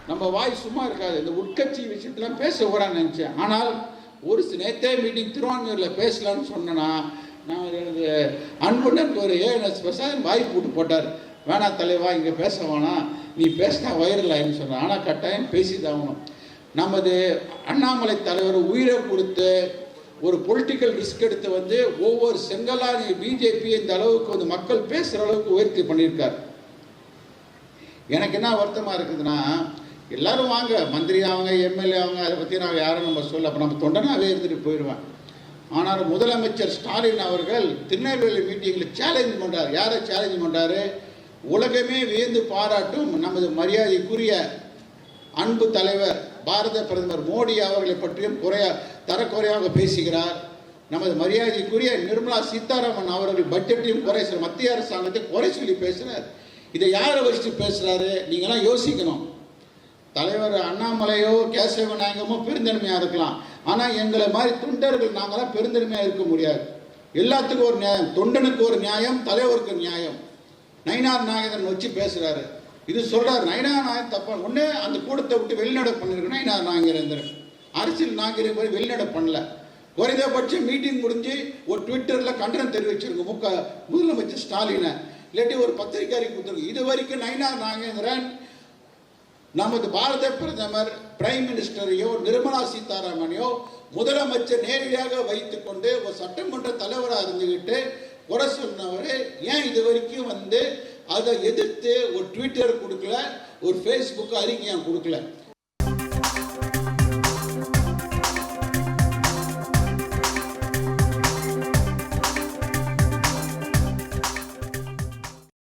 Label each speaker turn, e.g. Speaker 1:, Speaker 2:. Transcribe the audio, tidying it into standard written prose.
Speaker 1: நம்ம வாய் சும்மா இருக்காது. இந்த உட்கட்சி விஷயத்தெல்லாம் பேச கூடாதுன்னு நினச்சேன். ஆனால் ஒரு நேற்றே மீட்டிங் திருவான்மையூரில் பேசலான்னு சொன்னேன்னா நான் எனக்கு அன்புடன் ஒரு ஏஎன்எஸ் பிரசாத் வாய் போட்டு போட்டார். வேணா தலைவா இங்கே பேச வேணாம், நீ பேசினா வைரல் ஆயின்னு சொன்னான். ஆனால் கட்டாயம் பேசிதாகணும். நமது அண்ணாமலை தலைவர் உயிரை கொடுத்து ஒரு பொலிட்டிக்கல் ரிஸ்க் எடுத்து வந்து ஒவ்வொரு செங்கலாரி பிஜேபி இந்த அளவுக்கு வந்து மக்கள் பேசுகிற அளவுக்கு உயர்த்தி பண்ணியிருக்கார். எனக்கு என்ன வருத்தமாக இருக்குதுன்னா, எல்லாரும் வாங்க மந்திரி அவங்க எம்எல்ஏ அவங்க அதை பற்றி நான் யாரும் நம்ம சொல்ல, அப்போ நம்ம தொண்டனாகவே இருந்துட்டு போயிடுவேன். ஆனால் முதலமைச்சர் ஸ்டாலின் அவர்கள் திருநெல்வேலி மீட்டிங்கில் சேலஞ்ச் பண்ணுறார். யாரை சேலஞ்ச் பண்ணுறாரு? உலகமே வியந்து பாராட்டும் நமது மரியாதைக்குரிய அன்பு தலைவர் பாரத பிரதமர் மோடி அவர்களை பற்றியும் தரக்குறையாக பேசுகிறார். நமது மரியாதைக்குரிய நிர்மலா சீதாராமன் அவர்கள் பட்ஜெட்டையும் குறை சொல்ல, மத்திய அரசாங்கத்தை குறை சொல்லி பேசுகிறார். இதை யாரை வச்சுட்டு பேசுகிறாரு? நீங்களாம் யோசிக்கணும். தலைவர் அண்ணாமலையோ கேசவ நாயகமோ பெருந்தன்மையாக இருக்கலாம், ஆனால் எங்களை மாதிரி தொண்டர்கள் நாங்களாம் பெருந்தன்மையாக இருக்க முடியாது. எல்லாத்துக்கும் ஒரு நியாயம், தொண்டனுக்கு ஒரு நியாயம், தலைவருக்கு நியாயம். நயினார் நாகேந்திரன் வச்சு பேசுகிறாரு. இது சொல்கிறார் நயினார் நாயகன் தப்பா. ஒன்று அந்த கூட்டத்தை விட்டு வெளிநடை பண்ணிருக்கணும். நயினார் நாகேந்திரன் அரசியல் நாகரிகம் போய் வெளிநடை பண்ணல. குறைந்தபட்சம் மீட்டிங் முடிஞ்சு ஒரு ட்விட்டரில் கண்டனம் தெரிவிச்சிருங்க முதலமைச்சர் ஸ்டாலினை, இல்லாட்டி ஒரு பத்திரிகை அறிக்கை கொடுத்துருக்கு. இது வரைக்கும் நயினார் நாகேந்திரன் நமது பாரத பிரதமர் பிரைம் மினிஸ்டரையோ நிர்மலா சீதாராமனையோ முதலமைச்சர் நேரடியாக வைத்துக் கொண்டு ஒரு சட்டமன்ற தலைவராக இருந்துகிட்டு குறை சொன்னவர் ஏன் இது வரைக்கும் வந்து அதை எதிர்த்து ஒரு ட்விட்டர் கொடுக்கல, ஒரு ஃபேஸ்புக் அறிக்கை கொடுக்கல?